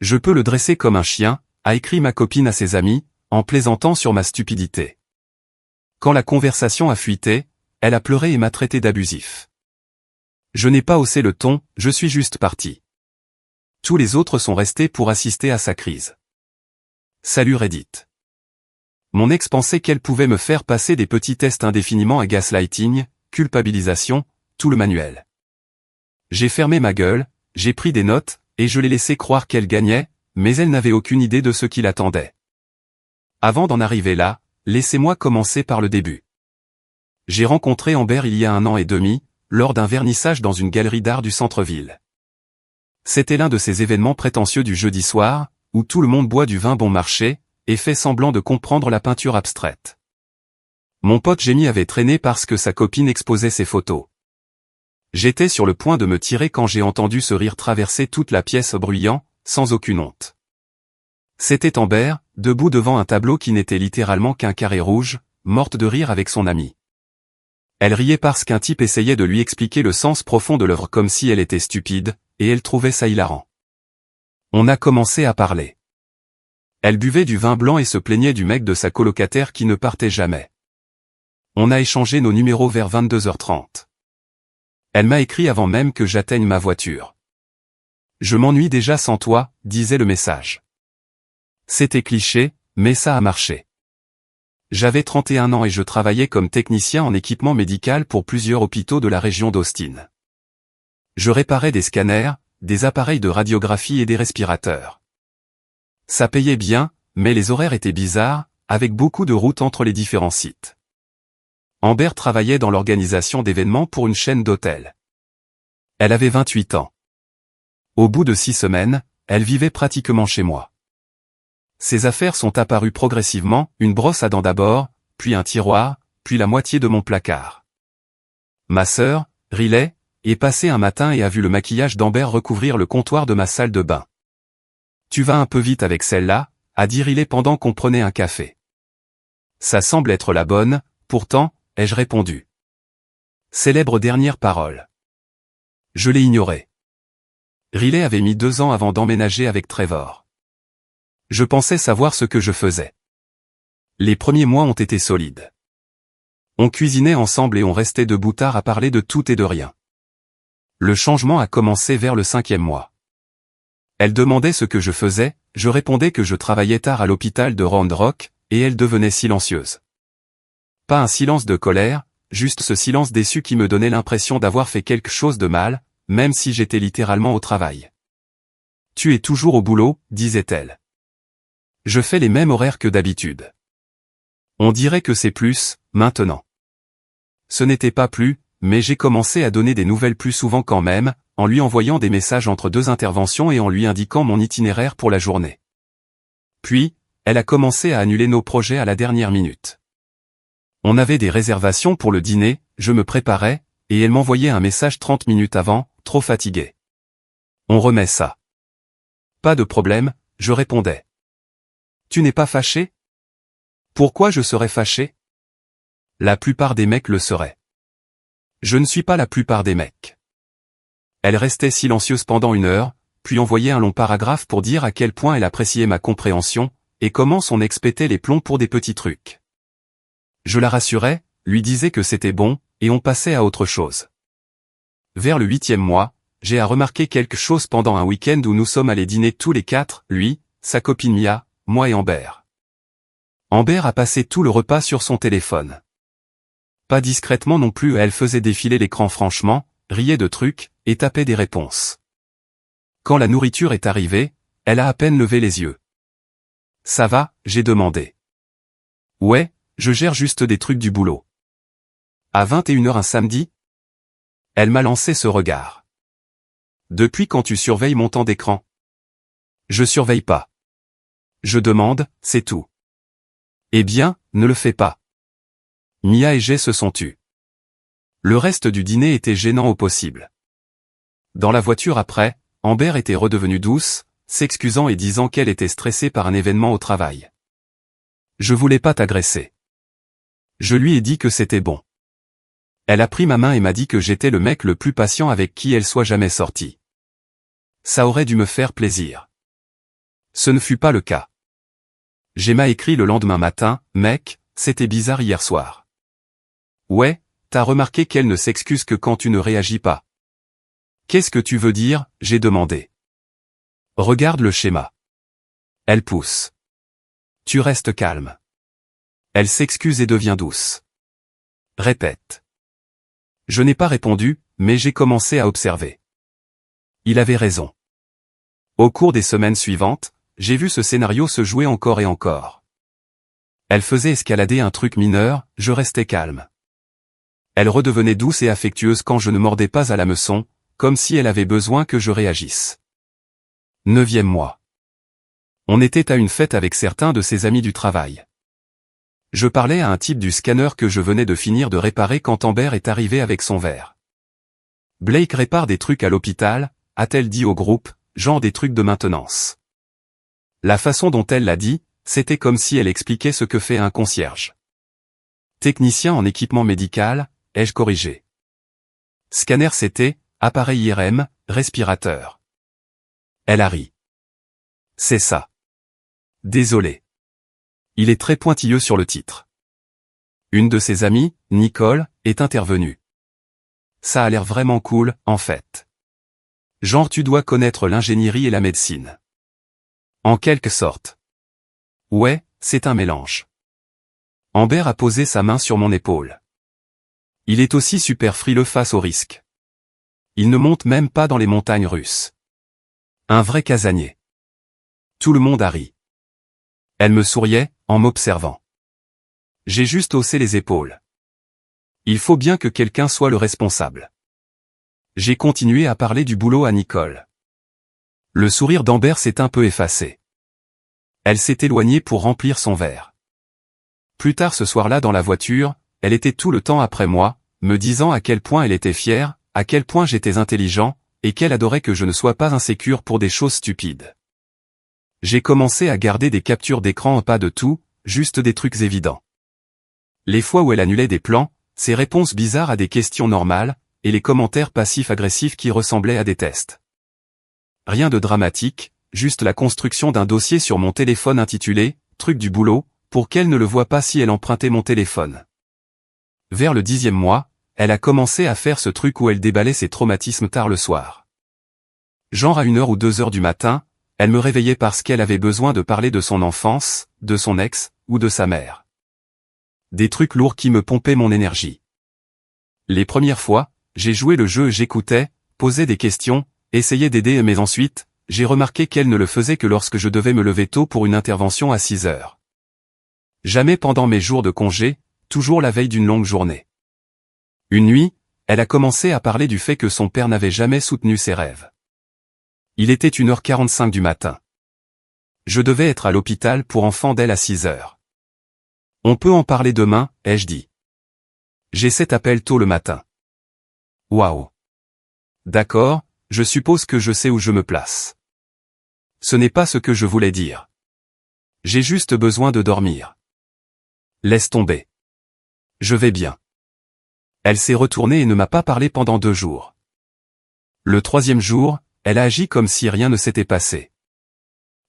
Je peux le dresser comme un chien, a écrit ma copine à ses amis, en plaisantant sur ma stupidité. Quand la conversation a fuité, elle a pleuré et m'a traité d'abusif. Je n'ai pas haussé le ton, je suis juste parti. Tous les autres sont restés pour assister à sa crise. Salut Reddit. Mon ex pensait qu'elle pouvait me faire passer des petits tests indéfiniment à gaslighting, culpabilisation, tout le manuel. J'ai fermé ma gueule, j'ai pris des notes, et je l'ai laissé croire qu'elle gagnait, mais elle n'avait aucune idée de ce qui l'attendait. Avant d'en arriver là, laissez-moi commencer par le début. J'ai rencontré Amber il y a 1 an et demi, lors d'un vernissage dans une galerie d'art du centre-ville. C'était l'un de ces événements prétentieux du jeudi soir, où tout le monde boit du vin bon marché, et fait semblant de comprendre la peinture abstraite. Mon pote Jamie avait traîné parce que sa copine exposait ses photos. J'étais sur le point de me tirer quand j'ai entendu ce rire traverser toute la pièce bruyant, sans aucune honte. C'était Amber, debout devant un tableau qui n'était littéralement qu'un carré rouge, morte de rire avec son ami. Elle riait parce qu'un type essayait de lui expliquer le sens profond de l'œuvre comme si elle était stupide, et elle trouvait ça hilarant. On a commencé à parler. Elle buvait du vin blanc et se plaignait du mec de sa colocataire qui ne partait jamais. On a échangé nos numéros vers 22h30. Elle m'a écrit avant même que j'atteigne ma voiture. Je m'ennuie déjà sans toi, disait le message. C'était cliché, mais ça a marché. J'avais 31 ans et je travaillais comme technicien en équipement médical pour plusieurs hôpitaux de la région d'Austin. Je réparais des scanners, des appareils de radiographie et des respirateurs. Ça payait bien, mais les horaires étaient bizarres, avec beaucoup de routes entre les différents sites. Amber travaillait dans l'organisation d'événements pour une chaîne d'hôtels. Elle avait 28 ans. Au bout de 6 semaines, elle vivait pratiquement chez moi. Ses affaires sont apparues progressivement, une brosse à dents d'abord, puis un tiroir, puis la moitié de mon placard. Ma sœur, Riley, est passée un matin et a vu le maquillage d'Amber recouvrir le comptoir de ma salle de bain. Tu vas un peu vite avec celle-là, a dit Riley pendant qu'on prenait un café. Ça semble être la bonne, pourtant, ai-je répondu. Célèbre dernière parole. Je l'ai ignorée. Riley avait mis 2 ans avant d'emménager avec Trevor. Je pensais savoir ce que je faisais. Les premiers mois ont été solides. On cuisinait ensemble et on restait debout tard à parler de tout et de rien. Le changement a commencé vers le 5e mois. Elle demandait ce que je faisais, je répondais que je travaillais tard à l'hôpital de Round Rock, et elle devenait silencieuse. Pas un silence de colère, juste ce silence déçu qui me donnait l'impression d'avoir fait quelque chose de mal, même si j'étais littéralement au travail. Tu es toujours au boulot, disait-elle. Je fais les mêmes horaires que d'habitude. On dirait que c'est plus, maintenant. Ce n'était pas plus, mais j'ai commencé à donner des nouvelles plus souvent quand même, en lui envoyant des messages entre 2 interventions et en lui indiquant mon itinéraire pour la journée. Puis, elle a commencé à annuler nos projets à la dernière minute. On avait des réservations pour le dîner, je me préparais, et elle m'envoyait un message 30 minutes avant, trop fatigué. On remet ça. Pas de problème, je répondais. Tu n'es pas fâché? Pourquoi je serais fâché? La plupart des mecs le seraient. Je ne suis pas la plupart des mecs. Elle restait silencieuse pendant 1 heure, puis envoyait un long paragraphe pour dire à quel point elle appréciait ma compréhension, et comment son ex pétait les plombs pour des petits trucs. Je la rassurais, lui disais que c'était bon, et on passait à autre chose. Vers le 8e mois, j'ai remarqué quelque chose pendant un week-end où nous sommes allés dîner tous les 4, lui, sa copine Mia, moi et Amber. Amber a passé tout le repas sur son téléphone. Pas discrètement non plus, elle faisait défiler l'écran franchement, riait de trucs, et tapait des réponses. Quand la nourriture est arrivée, elle a à peine levé les yeux. Ça va, j'ai demandé. Ouais, je gère juste des trucs du boulot. À 21h un samedi? Elle m'a lancé ce regard. Depuis quand tu surveilles mon temps d'écran? Je surveille pas. Je demande, c'est tout. Eh bien, ne le fais pas. Mia et Jay se sont tus. Le reste du dîner était gênant au possible. Dans la voiture après, Amber était redevenue douce, s'excusant et disant qu'elle était stressée par un événement au travail. Je voulais pas t'agresser. Je lui ai dit que c'était bon. Elle a pris ma main et m'a dit que j'étais le mec le plus patient avec qui elle soit jamais sortie. Ça aurait dû me faire plaisir. Ce ne fut pas le cas. Gemma écrit le lendemain matin, « Mec, c'était bizarre hier soir. » « Ouais, t'as remarqué qu'elle ne s'excuse que quand tu ne réagis pas. » « Qu'est-ce que tu veux dire ?» j'ai demandé. « Regarde le schéma. » Elle pousse. « Tu restes calme. » Elle s'excuse et devient douce. Répète. Je n'ai pas répondu, mais j'ai commencé à observer. Il avait raison. Au cours des semaines suivantes, j'ai vu ce scénario se jouer encore et encore. Elle faisait escalader un truc mineur, je restais calme. Elle redevenait douce et affectueuse quand je ne mordais pas à l'hameçon, comme si elle avait besoin que je réagisse. 9e mois. On était à une fête avec certains de ses amis du travail. Je parlais à un type du scanner que je venais de finir de réparer quand Amber est arrivée avec son verre. Blake répare des trucs à l'hôpital, a-t-elle dit au groupe, genre des trucs de maintenance. La façon dont elle l'a dit, c'était comme si elle expliquait ce que fait un concierge. Technicien en équipement médical, ai-je corrigé. Scanner c'était, appareil IRM, respirateur. Elle a ri. C'est ça. Désolé. Il est très pointilleux sur le titre. Une de ses amies, Nicole, est intervenue. Ça a l'air vraiment cool, en fait. Genre tu dois connaître l'ingénierie et la médecine. En quelque sorte. Ouais, c'est un mélange. Amber a posé sa main sur mon épaule. Il est aussi super frileux face au risque. Il ne monte même pas dans les montagnes russes. Un vrai casanier. Tout le monde a ri. Elle me souriait, en m'observant. J'ai juste haussé les épaules. Il faut bien que quelqu'un soit le responsable. J'ai continué à parler du boulot à Nicole. Le sourire d'Amber s'est un peu effacé. Elle s'est éloignée pour remplir son verre. Plus tard ce soir-là dans la voiture, elle était tout le temps après moi, me disant à quel point elle était fière, à quel point j'étais intelligent, et qu'elle adorait que je ne sois pas insécure pour des choses stupides. J'ai commencé à garder des captures d'écran, pas de tout, juste des trucs évidents. Les fois où elle annulait des plans, ses réponses bizarres à des questions normales, et les commentaires passifs-agressifs qui ressemblaient à des tests. Rien de dramatique, juste la construction d'un dossier sur mon téléphone intitulé « Truc du boulot », pour qu'elle ne le voie pas si elle empruntait mon téléphone. Vers le 10e mois, elle a commencé à faire ce truc où elle déballait ses traumatismes tard le soir. Genre à 1h ou 2h du matin, elle me réveillait parce qu'elle avait besoin de parler de son enfance, de son ex, ou de sa mère. Des trucs lourds qui me pompaient mon énergie. Les premières fois, j'ai joué le jeu, j'écoutais, posais des questions, essayais d'aider, mais ensuite, j'ai remarqué qu'elle ne le faisait que lorsque je devais me lever tôt pour une intervention à 6h. Jamais pendant mes jours de congé, toujours la veille d'une longue journée. Une nuit, elle a commencé à parler du fait que son père n'avait jamais soutenu ses rêves. Il était 1h45 du matin. Je devais être à l'hôpital pour enfants d'elle à 6h. On peut en parler demain, ai-je dit. J'ai cet appel tôt le matin. Waouh. D'accord, je suppose que je sais où je me place. Ce n'est pas ce que je voulais dire. J'ai juste besoin de dormir. Laisse tomber. Je vais bien. Elle s'est retournée et ne m'a pas parlé pendant 2 jours. Le 3e jour, elle a agi comme si rien ne s'était passé.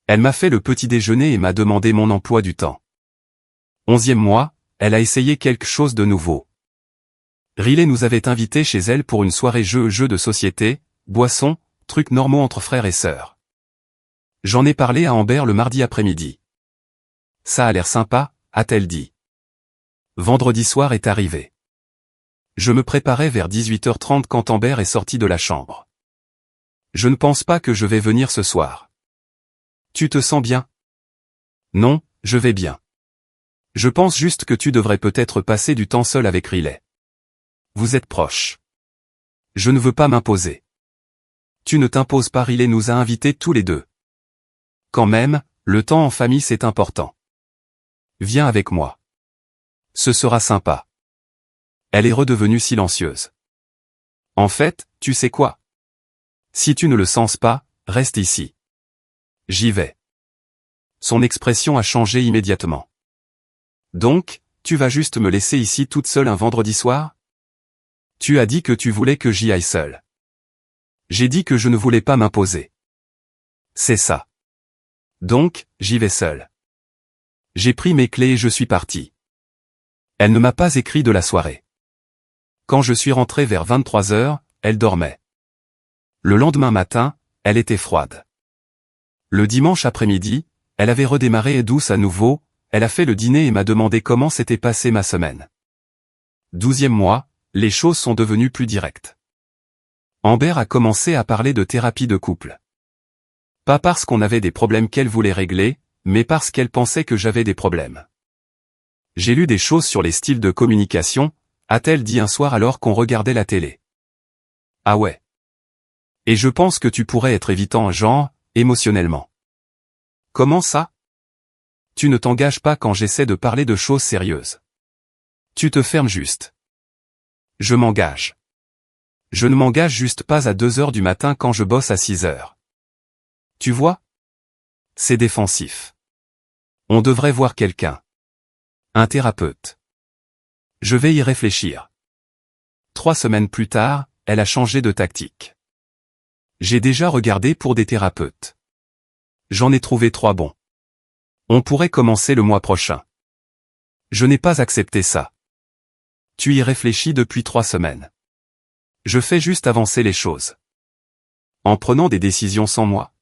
Elle m'a fait le petit déjeuner et m'a demandé mon emploi du temps. 11e mois, elle a essayé quelque chose de nouveau. Riley nous avait invités chez elle pour une soirée jeux de société, boissons, trucs normaux entre frères et sœurs. J'en ai parlé à Amber le mardi après-midi. Ça a l'air sympa, a-t-elle dit. Vendredi soir est arrivé. Je me préparais vers 18h30 quand Amber est sortie de la chambre. Je ne pense pas que je vais venir ce soir. Tu te sens bien? Non, je vais bien. Je pense juste que tu devrais peut-être passer du temps seul avec Riley. Vous êtes proches. Je ne veux pas m'imposer. Tu ne t'imposes pas, Riley nous a invités tous les deux. Quand même, le temps en famille c'est important. Viens avec moi. Ce sera sympa. Elle est redevenue silencieuse. En fait, tu sais quoi? Si tu ne le sens pas, reste ici. J'y vais. Son expression a changé immédiatement. Donc, tu vas juste me laisser ici toute seule un vendredi soir? Tu as dit que tu voulais que j'y aille seule. J'ai dit que je ne voulais pas m'imposer. C'est ça. Donc, j'y vais seul. J'ai pris mes clés et je suis parti. Elle ne m'a pas écrit de la soirée. Quand je suis rentré vers 23 heures, elle dormait. Le lendemain matin, elle était froide. Le dimanche après-midi, elle avait redémarré douce à nouveau, elle a fait le dîner et m'a demandé comment s'était passée ma semaine. 12e mois, les choses sont devenues plus directes. Amber a commencé à parler de thérapie de couple. Pas parce qu'on avait des problèmes qu'elle voulait régler, mais parce qu'elle pensait que j'avais des problèmes. J'ai lu des choses sur les styles de communication, a-t-elle dit un soir alors qu'on regardait la télé. Ah ouais. Et je pense que tu pourrais être évitant genre, émotionnellement. Comment ça? Tu ne t'engages pas quand j'essaie de parler de choses sérieuses. Tu te fermes juste. Je m'engage. Je ne m'engage juste pas à 2 heures du matin quand je bosse à 6 heures. Tu vois? C'est défensif. On devrait voir quelqu'un. Un thérapeute. Je vais y réfléchir. 3 semaines plus tard, elle a changé de tactique. J'ai déjà regardé pour des thérapeutes. J'en ai trouvé 3 bons. On pourrait commencer le mois prochain. Je n'ai pas accepté ça. Tu y réfléchis depuis 3 semaines. Je fais juste avancer les choses. En prenant des décisions sans moi.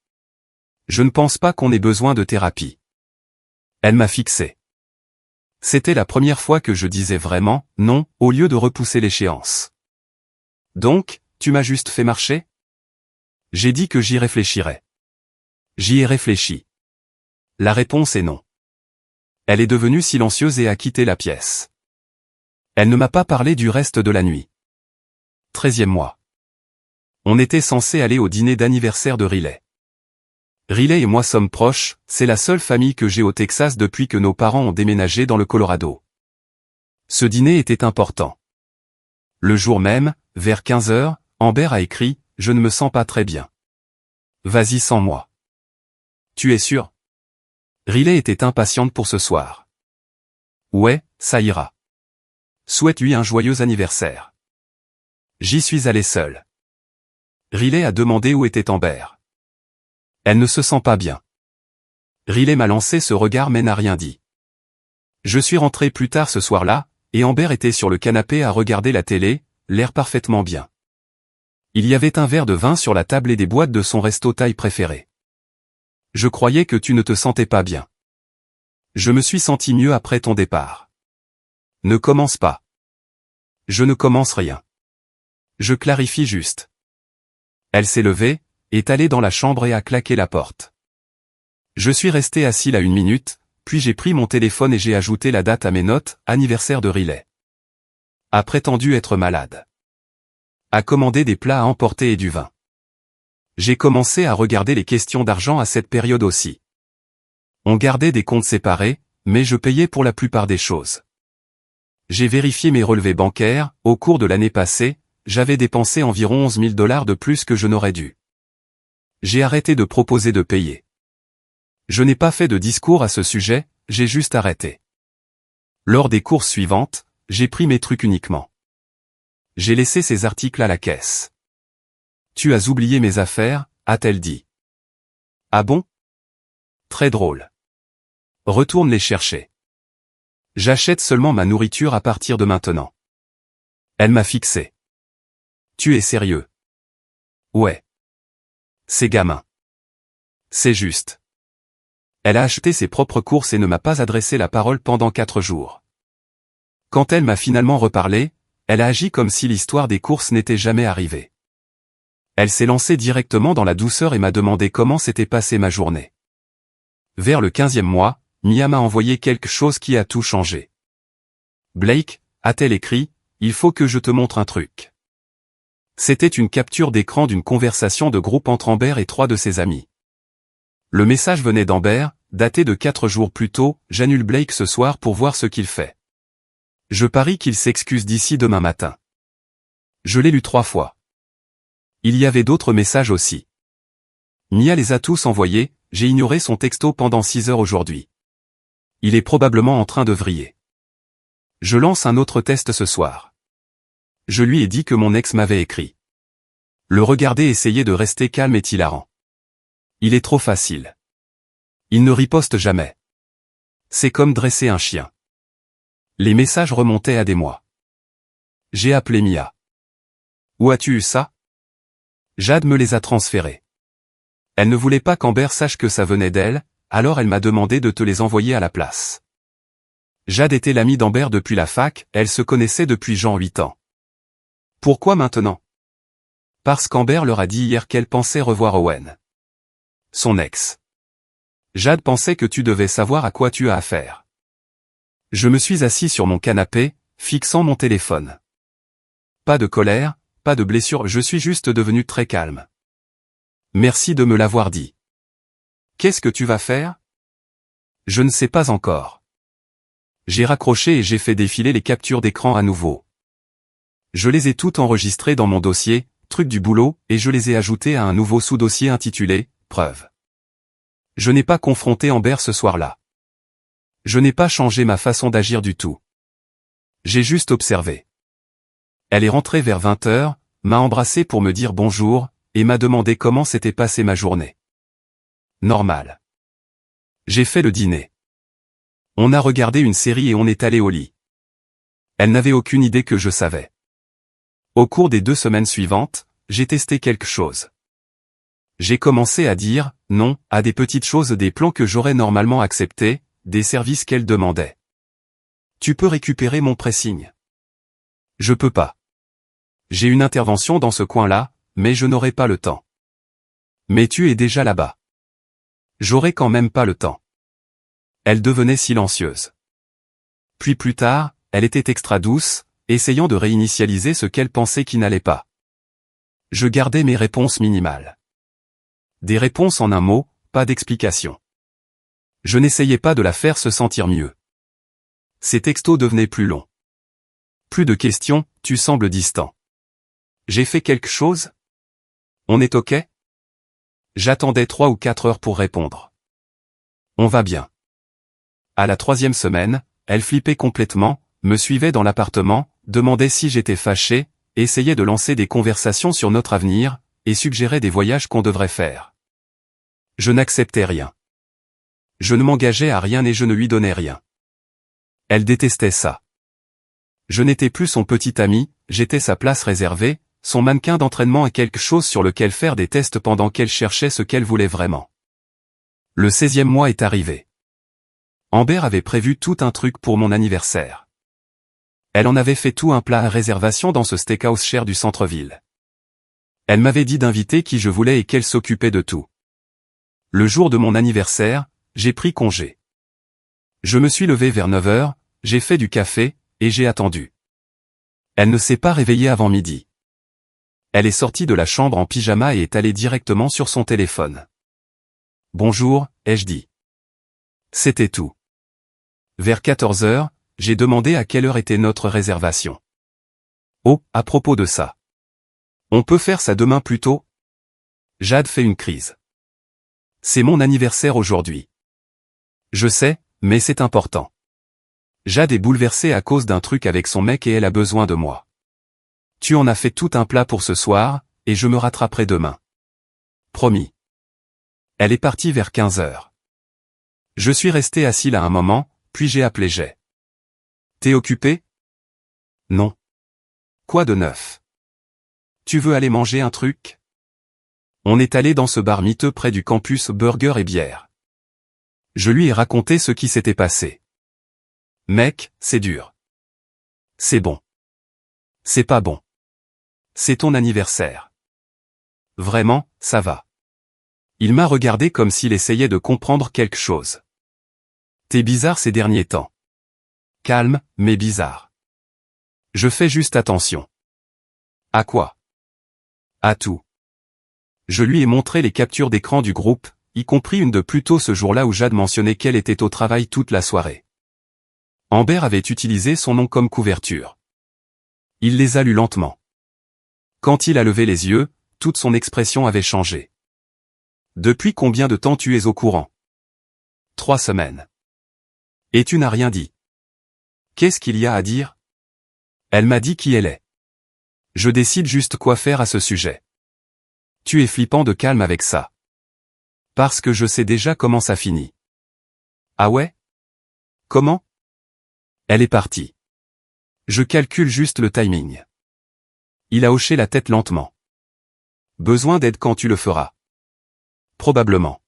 Je ne pense pas qu'on ait besoin de thérapie. Elle m'a fixé. C'était la première fois que je disais vraiment « non » au lieu de repousser l'échéance. Donc, tu m'as juste fait marcher? J'ai dit que j'y réfléchirais. J'y ai réfléchi. La réponse est non. Elle est devenue silencieuse et a quitté la pièce. Elle ne m'a pas parlé du reste de la nuit. 13e mois. On était censé aller au dîner d'anniversaire de Riley. Riley et moi sommes proches, c'est la seule famille que j'ai au Texas depuis que nos parents ont déménagé dans le Colorado. Ce dîner était important. Le jour même, vers 15 heures, Amber a écrit « Je ne me sens pas très bien. Vas-y sans moi. » Tu es sûr? Riley était impatiente pour ce soir. Ouais, ça ira. Souhaite-lui un joyeux anniversaire. J'y suis allé seul. Riley a demandé où était Amber. Elle ne se sent pas bien. Riley m'a lancé ce regard mais n'a rien dit. Je suis rentré plus tard ce soir-là, et Amber était sur le canapé à regarder la télé, l'air parfaitement bien. Il y avait un verre de vin sur la table et des boîtes de son resto thaï préféré. Je croyais que tu ne te sentais pas bien. Je me suis senti mieux après ton départ. Ne commence pas. Je ne commence rien. Je clarifie juste. Elle s'est levée, est allée dans la chambre et a claqué la porte. Je suis resté assis là 1 minute, puis j'ai pris mon téléphone et j'ai ajouté la date à mes notes, anniversaire de Riley. A prétendu être malade. A commandé des plats à emporter et du vin. J'ai commencé à regarder les questions d'argent à cette période aussi. On gardait des comptes séparés, mais je payais pour la plupart des choses. J'ai vérifié mes relevés bancaires, au cours de l'année passée, j'avais dépensé environ 11 000 $ de plus que je n'aurais dû. J'ai arrêté de proposer de payer. Je n'ai pas fait de discours à ce sujet, j'ai juste arrêté. Lors des courses suivantes, j'ai pris mes trucs uniquement. J'ai laissé ces articles à la caisse. Tu as oublié mes affaires, a-t-elle dit. Ah bon? Très drôle. Retourne les chercher. J'achète seulement ma nourriture à partir de maintenant. Elle m'a fixé. Tu es sérieux? Ouais. C'est gamin. C'est juste. Elle a acheté ses propres courses et ne m'a pas adressé la parole pendant 4 jours. Quand elle m'a finalement reparlé, elle a agi comme si l'histoire des courses n'était jamais arrivée. Elle s'est lancée directement dans la douceur et m'a demandé comment s'était passée ma journée. Vers le 15e mois, Mia m'a envoyé quelque chose qui a tout changé. Blake, a-t-elle écrit, il faut que je te montre un truc. C'était une capture d'écran d'une conversation de groupe entre Amber et 3 de ses amis. Le message venait d'Amber, daté de 4 jours plus tôt, j'annule Blake ce soir pour voir ce qu'il fait. Je parie qu'il s'excuse d'ici demain matin. Je l'ai lu 3 fois. Il y avait d'autres messages aussi. Mia les a tous envoyés, j'ai ignoré son texto pendant 6 heures aujourd'hui. Il est probablement en train de vriller. Je lance un autre test ce soir. Je lui ai dit que mon ex m'avait écrit. Le regarder essayer de rester calme est hilarant. Il est trop facile. Il ne riposte jamais. C'est comme dresser un chien. Les messages remontaient à des mois. J'ai appelé Mia. Où as-tu eu ça? Jade me les a transférés. Elle ne voulait pas qu'Amber sache que ça venait d'elle, alors elle m'a demandé de te les envoyer à la place. Jade était l'amie d'Amber depuis la fac, elle se connaissait depuis genre 8 ans. Pourquoi maintenant? Parce qu'Amber leur a dit hier qu'elle pensait revoir Owen. Son ex. Jade pensait que tu devais savoir à quoi tu as affaire. Je me suis assis sur mon canapé, fixant mon téléphone. Pas de colère, pas de blessure, je suis juste devenu très calme. Merci de me l'avoir dit. Qu'est-ce que tu vas faire? Je ne sais pas encore. J'ai raccroché et j'ai fait défiler les captures d'écran à nouveau. Je les ai toutes enregistrées dans mon dossier, truc du boulot, et je les ai ajoutées à un nouveau sous-dossier intitulé « Preuve ». Je n'ai pas confronté Amber ce soir-là. Je n'ai pas changé ma façon d'agir du tout. J'ai juste observé. Elle est rentrée vers 20h, m'a embrassé pour me dire bonjour, et m'a demandé comment s'était passée ma journée. Normal. J'ai fait le dîner. On a regardé une série et on est allé au lit. Elle n'avait aucune idée que je savais. Au cours des 2 semaines suivantes, j'ai testé quelque chose. J'ai commencé à dire non à des petites choses, des plans que j'aurais normalement acceptés, des services qu'elle demandait. Tu peux récupérer mon pressing. Je peux pas. J'ai une intervention dans ce coin-là, mais je n'aurai pas le temps. Mais tu es déjà là-bas. J'aurai quand même pas le temps. Elle devenait silencieuse. Puis plus tard, elle était extra douce, essayant de réinitialiser ce qu'elle pensait qui n'allait pas. Je gardais mes réponses minimales. Des réponses en un mot, pas d'explication. Je n'essayais pas de la faire se sentir mieux. Ses textos devenaient plus longs. Plus de questions, tu sembles distant. J'ai fait quelque chose? On est OK? J'attendais 3 ou 4 heures pour répondre. On va bien. À la 3e semaine, elle flippait complètement, me suivait dans l'appartement, demandait si j'étais fâché, essayait de lancer des conversations sur notre avenir, et suggérait des voyages qu'on devrait faire. Je n'acceptais rien. Je ne m'engageais à rien et je ne lui donnais rien. Elle détestait ça. Je n'étais plus son petit ami, j'étais sa place réservée, son mannequin d'entraînement et quelque chose sur lequel faire des tests pendant qu'elle cherchait ce qu'elle voulait vraiment. Le 16e mois est arrivé. Amber avait prévu tout un truc pour mon anniversaire. Elle en avait fait tout un plat à réservation dans ce steakhouse cher du centre-ville. Elle m'avait dit d'inviter qui je voulais et qu'elle s'occupait de tout. Le jour de mon anniversaire, j'ai pris congé. Je me suis levé vers 9h, j'ai fait du café, et j'ai attendu. Elle ne s'est pas réveillée avant midi. Elle est sortie de la chambre en pyjama et est allée directement sur son téléphone. Bonjour, ai-je dit. C'était tout. Vers 14h, j'ai demandé à quelle heure était notre réservation. Oh, à propos de ça. On peut faire ça demain plus tôt? Jade fait une crise. C'est mon anniversaire aujourd'hui. Je sais, mais c'est important. Jade est bouleversée à cause d'un truc avec son mec et elle a besoin de moi. Tu en as fait tout un plat pour ce soir, et je me rattraperai demain. Promis. Elle est partie vers 15h. Je suis resté assis là un moment, puis j'ai appelé Jay. T'es occupé? Non. Quoi de neuf? Tu veux aller manger un truc? On est allé dans ce bar miteux près du campus burger et bière. Je lui ai raconté ce qui s'était passé. Mec, c'est dur. C'est bon. C'est pas bon. C'est ton anniversaire. Vraiment, ça va. Il m'a regardé comme s'il essayait de comprendre quelque chose. T'es bizarre ces derniers temps. Calme, mais bizarre. Je fais juste attention. À quoi? À tout. Je lui ai montré les captures d'écran du groupe, y compris une de plus tôt ce jour-là où Jade mentionnait qu'elle était au travail toute la soirée. Amber avait utilisé son nom comme couverture. Il les a lus lentement. Quand il a levé les yeux, toute son expression avait changé. Depuis combien de temps tu es au courant? 3 semaines. Et tu n'as rien dit. Qu'est-ce qu'il y a à dire? Elle m'a dit qui elle est. Je décide juste quoi faire à ce sujet. Tu es flippant de calme avec ça. Parce que je sais déjà comment ça finit. Ah ouais? Comment? Elle est partie. Je calcule juste le timing. Il a hoché la tête lentement. Besoin d'aide quand tu le feras. Probablement.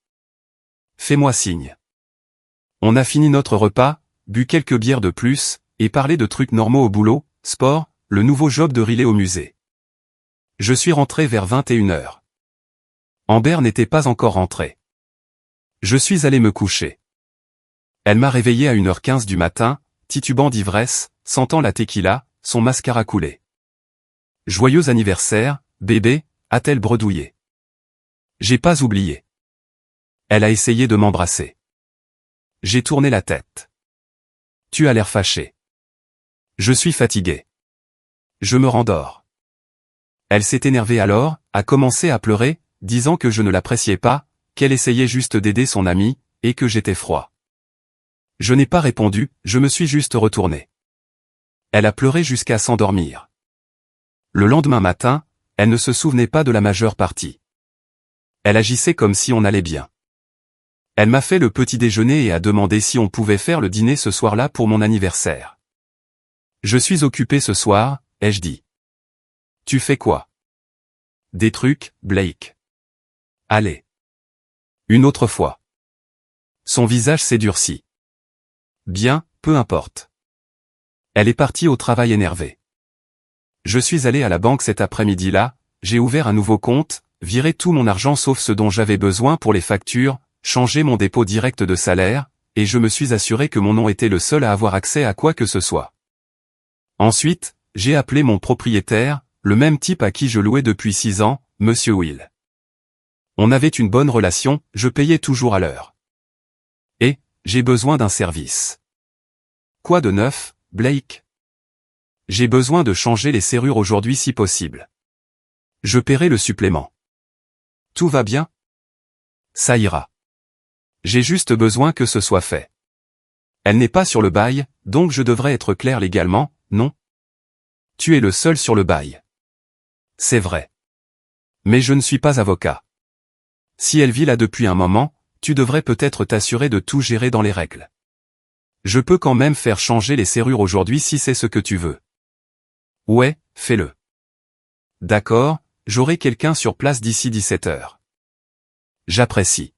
Fais-moi signe. On a fini notre repas, bu quelques bières de plus, et parlé de trucs normaux au boulot, sport, le nouveau job de Riley au musée. Je suis rentré vers 21h. Amber n'était pas encore rentrée. Je suis allé me coucher. Elle m'a réveillé à 1h15 du matin, titubant d'ivresse, sentant la tequila, son mascara couler. Joyeux anniversaire, bébé, a-t-elle bredouillé. J'ai pas oublié. Elle a essayé de m'embrasser. J'ai tourné la tête. Tu as l'air fâché. Je suis fatigué. Je me rendors. Elle s'est énervée alors, a commencé à pleurer, disant que je ne l'appréciais pas, qu'elle essayait juste d'aider son ami, et que j'étais froid. Je n'ai pas répondu, je me suis juste retourné. Elle a pleuré jusqu'à s'endormir. Le lendemain matin, elle ne se souvenait pas de la majeure partie. Elle agissait comme si on allait bien. Elle m'a fait le petit déjeuner et a demandé si on pouvait faire le dîner ce soir-là pour mon anniversaire. Je suis occupé ce soir, ai-je dit. Tu fais quoi? Des trucs, Blake. Allez. Une autre fois. Son visage s'est durci. Bien, peu importe. Elle est partie au travail énervée. Je suis allé à la banque cet après-midi-là, j'ai ouvert un nouveau compte, viré tout mon argent sauf ce dont j'avais besoin pour les factures, changé mon dépôt direct de salaire, et je me suis assuré que mon nom était le seul à avoir accès à quoi que ce soit. Ensuite, j'ai appelé mon propriétaire, le même type à qui je louais depuis 6 ans, Monsieur Will. On avait une bonne relation, je payais toujours à l'heure. Et, j'ai besoin d'un service. Quoi de neuf, Blake? J'ai besoin de changer les serrures aujourd'hui si possible. Je paierai le supplément. Tout va bien? Ça ira. J'ai juste besoin que ce soit fait. Elle n'est pas sur le bail, donc je devrais être clair légalement, non? Tu es le seul sur le bail. C'est vrai. Mais je ne suis pas avocat. Si elle vit là depuis un moment, tu devrais peut-être t'assurer de tout gérer dans les règles. Je peux quand même faire changer les serrures aujourd'hui si c'est ce que tu veux. Ouais, fais-le. D'accord, j'aurai quelqu'un sur place d'ici 17h. J'apprécie.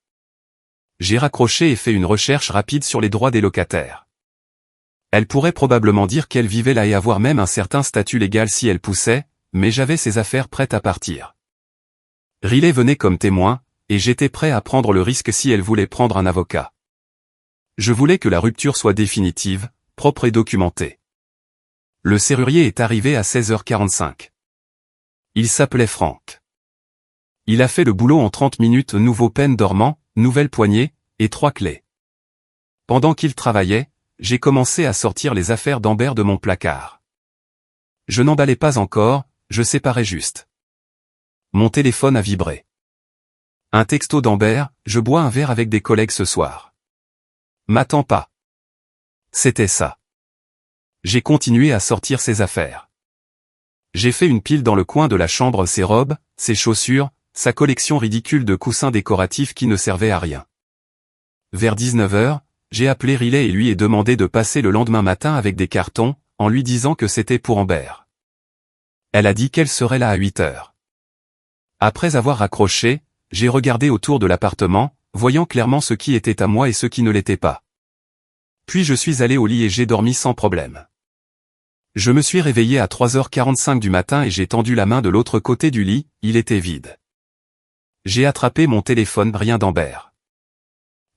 J'ai raccroché et fait une recherche rapide sur les droits des locataires. Elle pourrait probablement dire qu'elle vivait là et avoir même un certain statut légal si elle poussait, mais j'avais ses affaires prêtes à partir. Riley venait comme témoin, et j'étais prêt à prendre le risque si elle voulait prendre un avocat. Je voulais que la rupture soit définitive, propre et documentée. Le serrurier est arrivé à 16h45. Il s'appelait Frank. Il a fait le boulot en 30 minutes, nouveau penne dormant, nouvelle poignée, et 3 clés. Pendant qu'il travaillait, j'ai commencé à sortir les affaires d'Amber de mon placard. Je n'emballais pas encore, je séparais juste. Mon téléphone a vibré. Un texto d'Amber, je bois un verre avec des collègues ce soir. M'attends pas. C'était ça. J'ai continué à sortir ses affaires. J'ai fait une pile dans le coin de la chambre, ses robes, ses chaussures, sa collection ridicule de coussins décoratifs qui ne servaient à rien. Vers 19h, j'ai appelé Riley et lui ai demandé de passer le lendemain matin avec des cartons, en lui disant que c'était pour Amber. Elle a dit qu'elle serait là à 8h. Après avoir raccroché, j'ai regardé autour de l'appartement, voyant clairement ce qui était à moi et ce qui ne l'était pas. Puis je suis allé au lit et j'ai dormi sans problème. Je me suis réveillé à 3h45 du matin et j'ai tendu la main de l'autre côté du lit, il était vide. J'ai attrapé mon téléphone, rien d'Amber.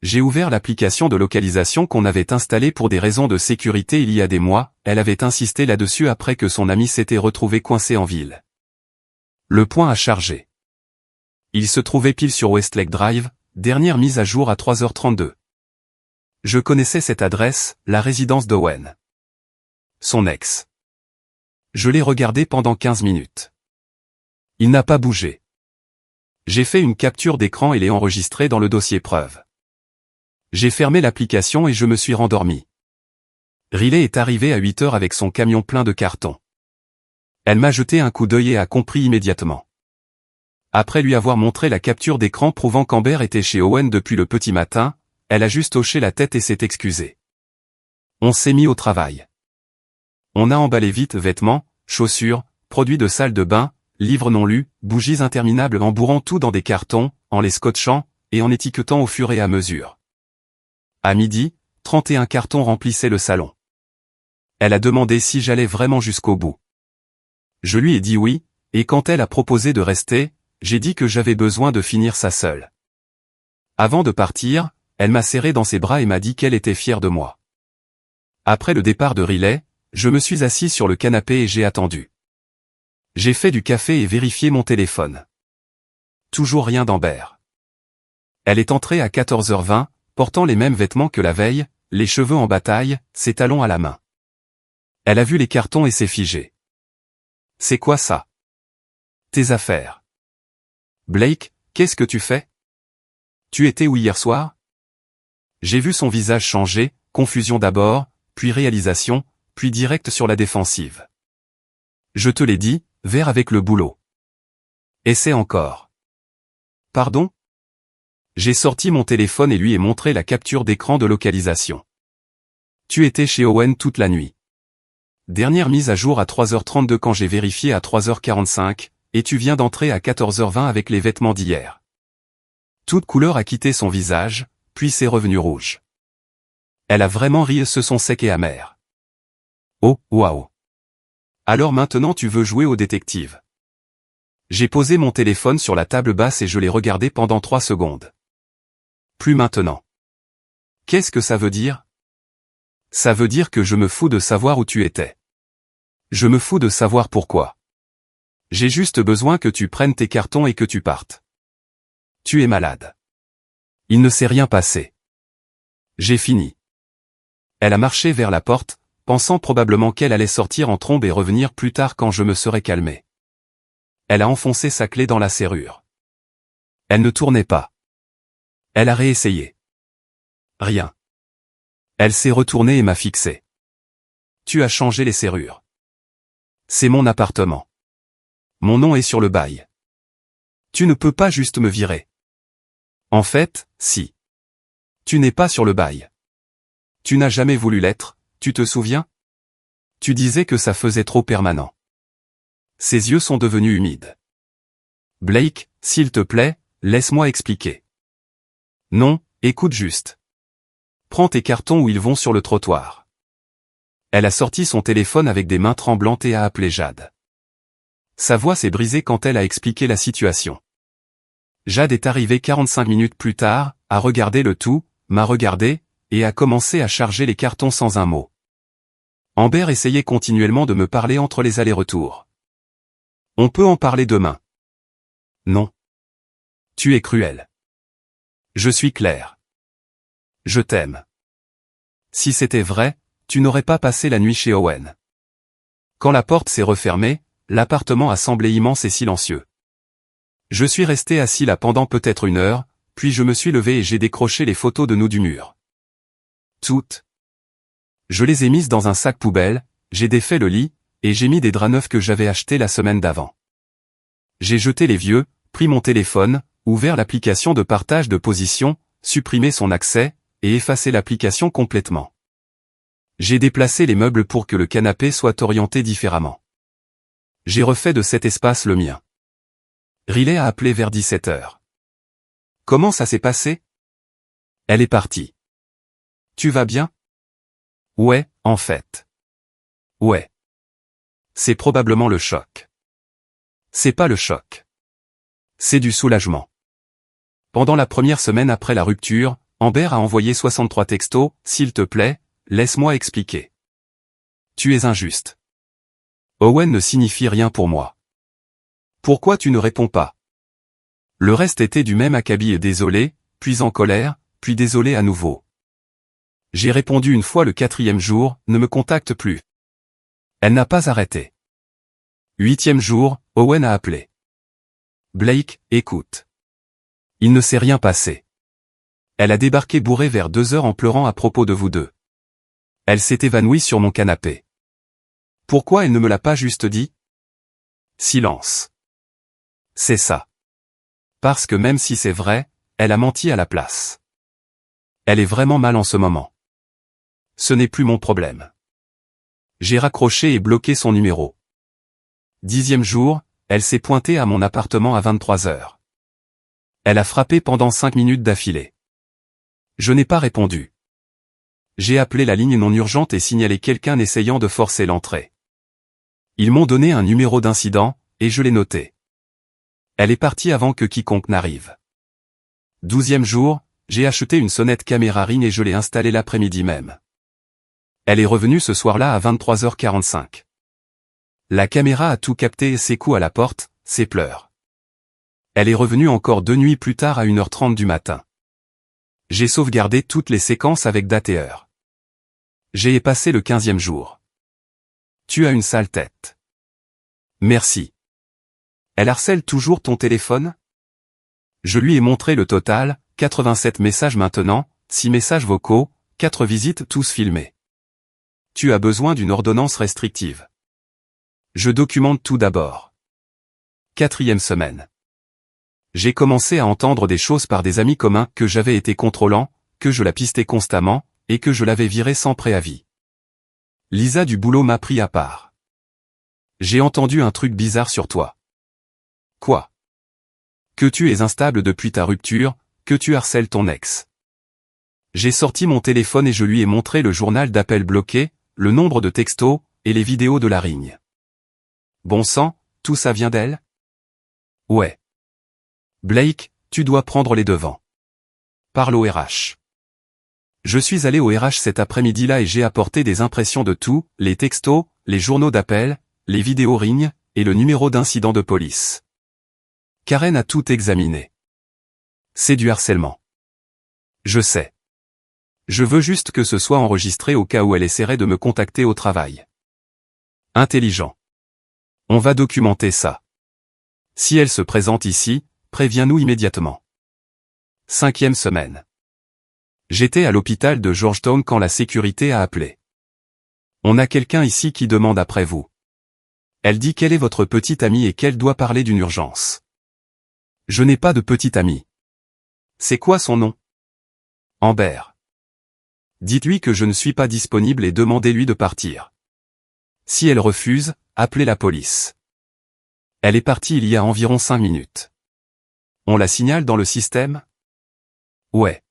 J'ai ouvert l'application de localisation qu'on avait installée pour des raisons de sécurité il y a des mois, elle avait insisté là-dessus après que son ami s'était retrouvé coincé en ville. Le point a chargé. Il se trouvait pile sur Westlake Drive, dernière mise à jour à 3h32. Je connaissais cette adresse, la résidence d'Owen. Son ex. Je l'ai regardé pendant 15 minutes. Il n'a pas bougé. J'ai fait une capture d'écran et l'ai enregistré dans le dossier preuve. J'ai fermé l'application et je me suis rendormi. Riley est arrivé à 8h avec son camion plein de cartons. Elle m'a jeté un coup d'œil et a compris immédiatement. Après lui avoir montré la capture d'écran prouvant qu'Amber était chez Owen depuis le petit matin, elle a juste hoché la tête et s'est excusée. On s'est mis au travail. On a emballé vite vêtements, chaussures, produits de salle de bain, livres non lus, bougies interminables en bourrant tout dans des cartons, en les scotchant, et en étiquetant au fur et à mesure. À midi, 31 cartons remplissaient le salon. Elle a demandé si j'allais vraiment jusqu'au bout. Je lui ai dit oui, et quand elle a proposé de rester, j'ai dit que j'avais besoin de finir ça seule. Avant de partir, elle m'a serré dans ses bras et m'a dit qu'elle était fière de moi. Après le départ de Riley, je me suis assis sur le canapé et j'ai attendu. J'ai fait du café et vérifié mon téléphone. Toujours rien d'Amber. Elle est entrée à 14h20, portant les mêmes vêtements que la veille, les cheveux en bataille, ses talons à la main. Elle a vu les cartons et s'est figée. C'est quoi ça? Tes affaires. Blake, qu'est-ce que tu fais? Tu étais où hier soir? J'ai vu son visage changer, confusion d'abord, puis réalisation, puis direct sur la défensive. Je te l'ai dit, vers avec le boulot. Essaie encore. Pardon? J'ai sorti mon téléphone et lui ai montré la capture d'écran de localisation. Tu étais chez Owen toute la nuit. Dernière mise à jour à 3h32 quand j'ai vérifié à 3h45, et tu viens d'entrer à 14h20 avec les vêtements d'hier. Toute couleur a quitté son visage, puis c'est revenu rouge. Elle a vraiment ri, ce son sec et amer. Oh, waouh. Alors maintenant tu veux jouer au détective. J'ai posé mon téléphone sur la table basse et je l'ai regardé pendant 3 secondes. Plus maintenant. Qu'est-ce que ça veut dire? Ça veut dire que je me fous de savoir où tu étais. Je me fous de savoir pourquoi. J'ai juste besoin que tu prennes tes cartons et que tu partes. Tu es malade. Il ne s'est rien passé. J'ai fini. Elle a marché vers la porte, pensant probablement qu'elle allait sortir en trombe et revenir plus tard quand je me serais calmé. Elle a enfoncé sa clé dans la serrure. Elle ne tournait pas. Elle a réessayé. Rien. Elle s'est retournée et m'a fixé. Tu as changé les serrures. C'est mon appartement. Mon nom est sur le bail. Tu ne peux pas juste me virer. En fait, si. Tu n'es pas sur le bail. Tu n'as jamais voulu l'être, tu te souviens? Tu disais que ça faisait trop permanent. Ses yeux sont devenus humides. Blake, s'il te plaît, laisse-moi expliquer. Non, écoute juste. Prends tes cartons où ils vont sur le trottoir. Elle a sorti son téléphone avec des mains tremblantes et a appelé Jade. Sa voix s'est brisée quand elle a expliqué la situation. Jade est arrivée 45 minutes plus tard, a regardé le tout, m'a regardé, et a commencé à charger les cartons sans un mot. Amber essayait continuellement de me parler entre les allers-retours. On peut en parler demain. Non. Tu es cruel. Je suis clair. Je t'aime. Si c'était vrai, tu n'aurais pas passé la nuit chez Owen. Quand la porte s'est refermée, l'appartement a semblé immense et silencieux. Je suis resté assis là pendant peut-être 1 heure, puis je me suis levé et j'ai décroché les photos de nous du mur. Toutes. Je les ai mises dans un sac poubelle, j'ai défait le lit, et j'ai mis des draps neufs que j'avais achetés la semaine d'avant. J'ai jeté les vieux, pris mon téléphone, ouvert l'application de partage de position, supprimé son accès, et effacé l'application complètement. J'ai déplacé les meubles pour que le canapé soit orienté différemment. J'ai refait de cet espace le mien. Riley a appelé vers 17h. Comment ça s'est passé? Elle est partie. Tu vas bien? Ouais, en fait. Ouais. C'est probablement le choc. C'est pas le choc. C'est du soulagement. Pendant la première semaine après la rupture, Amber a envoyé 63 textos, s'il te plaît, laisse-moi expliquer. Tu es injuste. Owen ne signifie rien pour moi. Pourquoi tu ne réponds pas? Le reste était du même acabit, désolé, puis en colère, puis désolé à nouveau. J'ai répondu une fois le 4e jour, ne me contacte plus. Elle n'a pas arrêté. 8e jour, Owen a appelé. Blake, écoute. Il ne s'est rien passé. Elle a débarqué bourrée vers 2h en pleurant à propos de vous deux. Elle s'est évanouie sur mon canapé. Pourquoi elle ne me l'a pas juste dit? Silence. C'est ça. Parce que même si c'est vrai, elle a menti à la place. Elle est vraiment mal en ce moment. Ce n'est plus mon problème. J'ai raccroché et bloqué son numéro. 10e jour, elle s'est pointée à mon appartement à 23 heures. Elle a frappé pendant 5 minutes d'affilée. Je n'ai pas répondu. J'ai appelé la ligne non urgente et signalé quelqu'un essayant de forcer l'entrée. Ils m'ont donné un numéro d'incident, et je l'ai noté. Elle est partie avant que quiconque n'arrive. 12e jour, j'ai acheté une sonnette caméra Ring et je l'ai installée l'après-midi même. Elle est revenue ce soir-là à 23h45. La caméra a tout capté et ses coups à la porte, ses pleurs. Elle est revenue encore 2 nuits plus tard à 1h30 du matin. J'ai sauvegardé toutes les séquences avec date et heure. J'ai effacé le 15e jour. Tu as une sale tête. Merci. Elle harcèle toujours ton téléphone? Je lui ai montré le total, 87 messages maintenant, 6 messages vocaux, 4 visites tous filmés. Tu as besoin d'une ordonnance restrictive. Je documente tout d'abord. 4e semaine. J'ai commencé à entendre des choses par des amis communs que j'avais été contrôlant, que je la pistais constamment, et que je l'avais virée sans préavis. Lisa du boulot m'a pris à part. J'ai entendu un truc bizarre sur toi. Quoi? Que tu es instable depuis ta rupture, que tu harcèles ton ex. J'ai sorti mon téléphone et je lui ai montré le journal d'appels bloqués, le nombre de textos, et les vidéos de la Ring. Bon sang, tout ça vient d'elle? Ouais. Blake, tu dois prendre les devants. Parle au RH. Je suis allé au RH cet après-midi-là et j'ai apporté des impressions de tout, les textos, les journaux d'appel, les vidéos Ring, et le numéro d'incident de police. Karen a tout examiné. C'est du harcèlement. Je sais. Je veux juste que ce soit enregistré au cas où elle essaierait de me contacter au travail. Intelligent. On va documenter ça. Si elle se présente ici, préviens-nous immédiatement. 5e semaine. J'étais à l'hôpital de Georgetown quand la sécurité a appelé. On a quelqu'un ici qui demande après vous. Elle dit qu'elle est votre petite amie et qu'elle doit parler d'une urgence. Je n'ai pas de petite amie. C'est quoi son nom? Amber. Dites-lui que je ne suis pas disponible et demandez-lui de partir. Si elle refuse, appelez la police. Elle est partie il y a environ 5 minutes. On la signale dans le système? Ouais.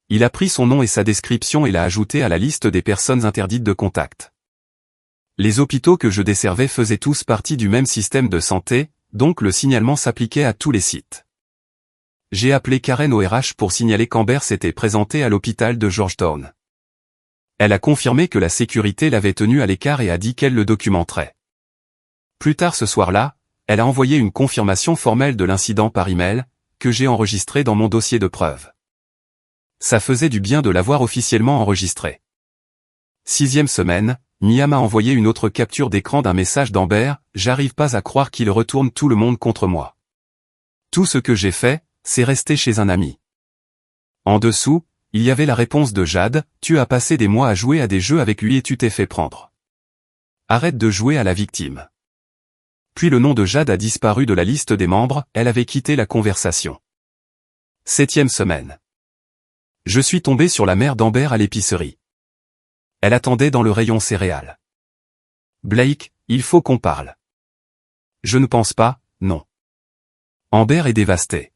Il a pris son nom et sa description et l'a ajouté à la liste des personnes interdites de contact. Les hôpitaux que je desservais faisaient tous partie du même système de santé, donc le signalement s'appliquait à tous les sites. J'ai appelé Karen au RH pour signaler qu'Amber s'était présentée à l'hôpital de Georgetown. Elle a confirmé que la sécurité l'avait tenue à l'écart et a dit qu'elle le documenterait. Plus tard ce soir-là, elle a envoyé une confirmation formelle de l'incident par email, que j'ai enregistré dans mon dossier de preuves. Ça faisait du bien de l'avoir officiellement enregistré. 6e semaine, Mia m'a envoyé une autre capture d'écran d'un message d'Amber, j'arrive pas à croire qu'il retourne tout le monde contre moi. Tout ce que j'ai fait, c'est rester chez un ami. En dessous, il y avait la réponse de Jade, tu as passé des mois à jouer à des jeux avec lui et tu t'es fait prendre. Arrête de jouer à la victime. Puis le nom de Jade a disparu de la liste des membres, elle avait quitté la conversation. 7e semaine. Je suis tombé sur la mère d'Amber à l'épicerie. Elle attendait dans le rayon céréales. Blake, il faut qu'on parle. Je ne pense pas, non. Amber est dévastée.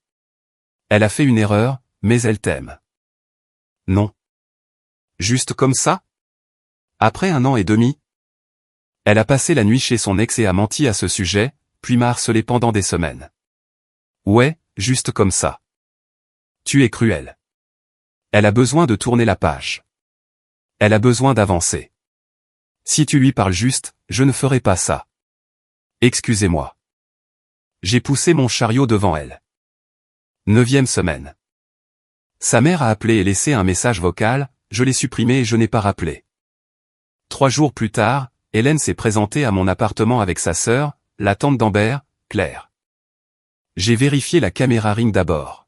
Elle a fait une erreur, mais elle t'aime. Non. Juste comme ça? Après 1 an et demi? Elle a passé la nuit chez son ex et a menti à ce sujet, puis m'a harcelé pendant des semaines. Ouais, juste comme ça. Tu es cruel. Elle a besoin de tourner la page. Elle a besoin d'avancer. Si tu lui parles juste, je ne ferai pas ça. Excusez-moi. J'ai poussé mon chariot devant elle. 9e semaine. Sa mère a appelé et laissé un message vocal, je l'ai supprimé et je n'ai pas rappelé. 3 jours plus tard, Hélène s'est présentée à mon appartement avec sa sœur, la tante d'Amber, Claire. J'ai vérifié la caméra Ring d'abord.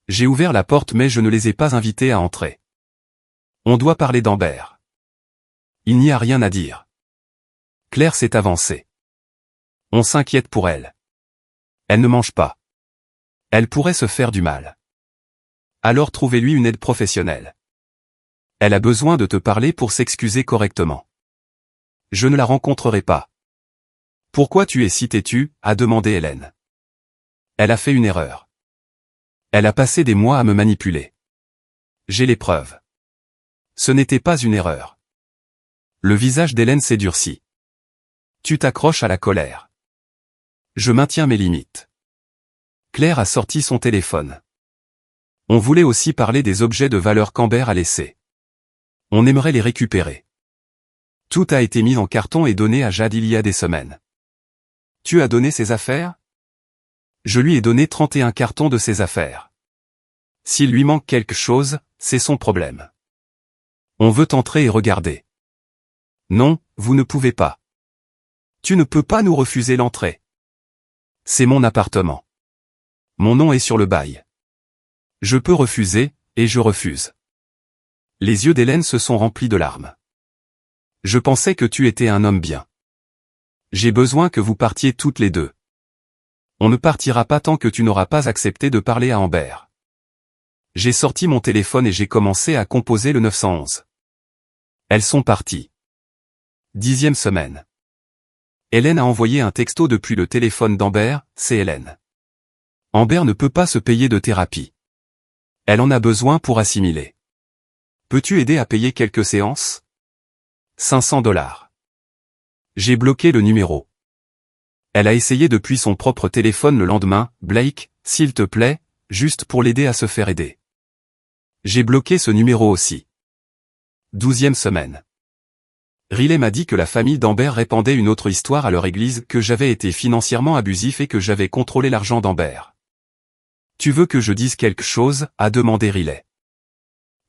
J'ai ouvert la porte mais je ne les ai pas invités à entrer. On doit parler d'Amber. Il n'y a rien à dire. Claire s'est avancée. On s'inquiète pour elle. Elle ne mange pas. Elle pourrait se faire du mal. Alors trouvez-lui une aide professionnelle. Elle a besoin de te parler pour s'excuser correctement. Je ne la rencontrerai pas. Pourquoi tu es si têtu, a demandé Hélène. Elle a fait une erreur. Elle a passé des mois à me manipuler. J'ai les preuves. Ce n'était pas une erreur. Le visage d'Hélène s'est durci. Tu t'accroches à la colère. Je maintiens mes limites. Claire a sorti son téléphone. On voulait aussi parler des objets de valeur qu'Amber a laissés. On aimerait les récupérer. Tout a été mis en carton et donné à Jade il y a des semaines. Tu as donné ses affaires? Je lui ai donné 31 cartons de ses affaires. S'il lui manque quelque chose, c'est son problème. On veut entrer et regarder. Non, vous ne pouvez pas. Tu ne peux pas nous refuser l'entrée. C'est mon appartement. Mon nom est sur le bail. Je peux refuser, et je refuse. Les yeux d'Hélène se sont remplis de larmes. Je pensais que tu étais un homme bien. J'ai besoin que vous partiez toutes les deux. On ne partira pas tant que tu n'auras pas accepté de parler à Amber. J'ai sorti mon téléphone et j'ai commencé à composer le 911. Elles sont parties. 10e semaine. Hélène a envoyé un texto depuis le téléphone d'Amber, c'est Hélène. Amber ne peut pas se payer de thérapie. Elle en a besoin pour assimiler. Peux-tu aider à payer quelques séances? 500 $. J'ai bloqué le numéro. Elle a essayé depuis son propre téléphone le lendemain, Blake, s'il te plaît, juste pour l'aider à se faire aider. J'ai bloqué ce numéro aussi. 12e semaine. Riley m'a dit que la famille d'Amber répandait une autre histoire à leur église, que j'avais été financièrement abusif et que j'avais contrôlé l'argent d'Amber. Tu veux que je dise quelque chose, a demandé Riley.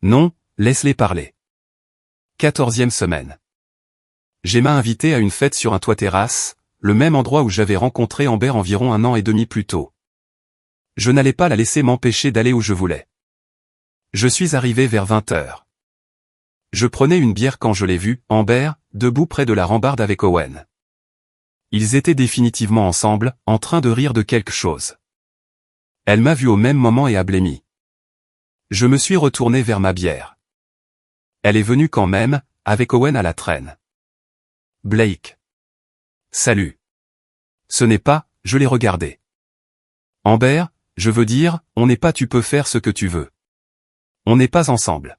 Non, laisse-les parler. 14e semaine. Gemma invité à une fête sur un toit-terrasse, le même endroit où j'avais rencontré Amber environ 1 an et demi plus tôt. Je n'allais pas la laisser m'empêcher d'aller où je voulais. Je suis arrivé vers 20 h. Je prenais une bière quand je l'ai vue, Amber, debout près de la rambarde avec Owen. Ils étaient définitivement ensemble, en train de rire de quelque chose. Elle m'a vu au même moment et a blêmi. Je me suis retourné vers ma bière. Elle est venue quand même, avec Owen à la traîne. Blake. Salut. Ce n'est pas, je l'ai regardé. Amber, je veux dire, on n'est pas tu peux faire ce que tu veux. On n'est pas ensemble.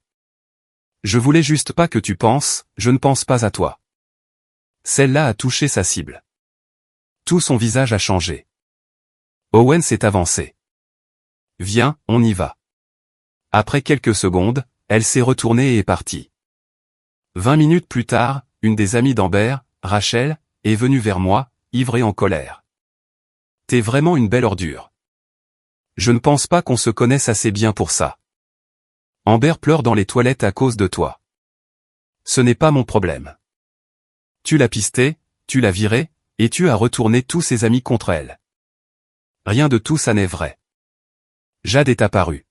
Je voulais juste pas que tu penses, je ne pense pas à toi. Celle-là a touché sa cible. Tout son visage a changé. Owen s'est avancé. Viens, on y va. Après quelques secondes, elle s'est retournée et est partie. 20 minutes plus tard, une des amies d'Amber, Rachel, est venue vers moi, ivre et en colère. T'es vraiment une belle ordure. Je ne pense pas qu'on se connaisse assez bien pour ça. Amber pleure dans les toilettes à cause de toi. Ce n'est pas mon problème. Tu l'as pistée, tu l'as virée, et tu as retourné tous ses amis contre elle. Rien de tout ça n'est vrai. Jade est apparue.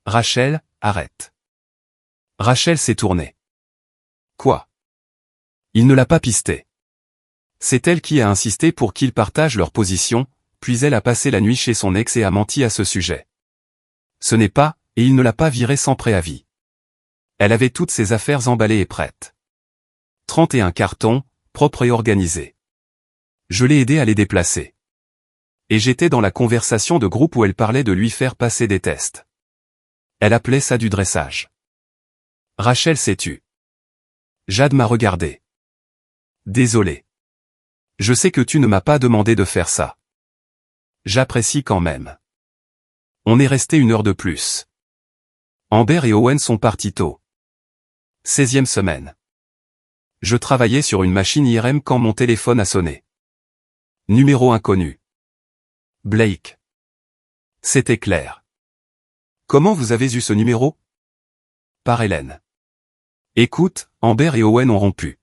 Rachel, arrête. Rachel s'est tournée. Quoi? Il ne l'a pas pistée. C'est elle qui a insisté pour qu'ils partagent leur position, puis elle a passé la nuit chez son ex et a menti à ce sujet. Ce n'est pas, et il ne l'a pas virée sans préavis. Elle avait toutes ses affaires emballées et prêtes. 31 cartons, propres et organisés. Je l'ai aidé à les déplacer. Et j'étais dans la conversation de groupe où elle parlait de lui faire passer des tests. Elle appelait ça du dressage. Rachel s'est tue. Jade m'a regardé. Désolé. Je sais que tu ne m'as pas demandé de faire ça. J'apprécie quand même. On est resté 1 heure de plus. Amber et Owen sont partis tôt. 16e semaine. Je travaillais sur une machine IRM quand mon téléphone a sonné. Numéro inconnu. Blake. C'était clair. Comment vous avez eu ce numéro? Par Hélène. Écoute, Amber et Owen ont rompu.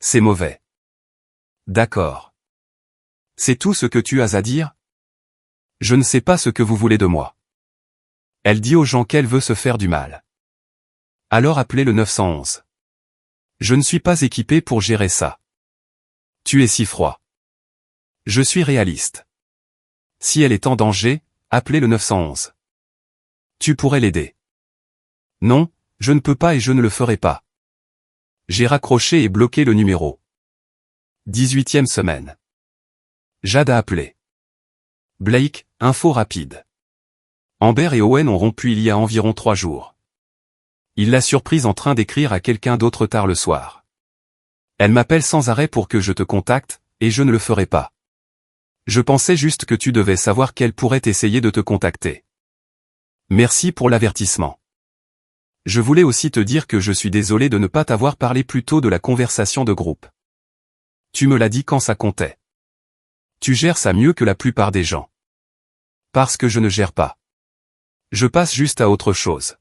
C'est mauvais. D'accord. C'est tout ce que tu as à dire? Je ne sais pas ce que vous voulez de moi. Elle dit aux gens qu'elle veut se faire du mal. Alors appelez le 911. Je ne suis pas équipé pour gérer ça. Tu es si froid. Je suis réaliste. Si elle est en danger, appelez le 911. Tu pourrais l'aider. Non, je ne peux pas et je ne le ferai pas. J'ai raccroché et bloqué le numéro. 18e semaine. Jade a appelé. Blake, info rapide. Amber et Owen ont rompu il y a environ 3 jours. Il l'a surprise en train d'écrire à quelqu'un d'autre tard le soir. Elle m'appelle sans arrêt pour que je te contacte, et je ne le ferai pas. Je pensais juste que tu devais savoir qu'elle pourrait essayer de te contacter. Merci pour l'avertissement. Je voulais aussi te dire que je suis désolé de ne pas t'avoir parlé plus tôt de la conversation de groupe. Tu me l'as dit quand ça comptait. Tu gères ça mieux que la plupart des gens. Parce que je ne gère pas. Je passe juste à autre chose.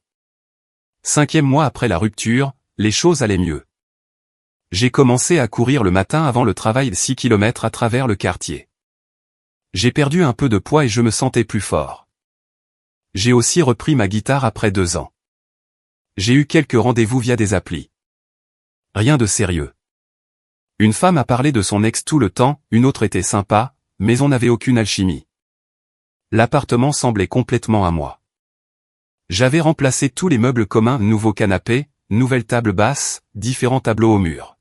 5e mois après la rupture, les choses allaient mieux. J'ai commencé à courir le matin avant le travail de 6 km à travers le quartier. J'ai perdu un peu de poids et je me sentais plus fort. J'ai aussi repris ma guitare après 2 ans. J'ai eu quelques rendez-vous via des applis. Rien de sérieux. Une femme a parlé de son ex tout le temps, une autre était sympa, mais on n'avait aucune alchimie. L'appartement semblait complètement à moi. J'avais remplacé tous les meubles communs, nouveau canapé, nouvelle table basse, différents tableaux au mur.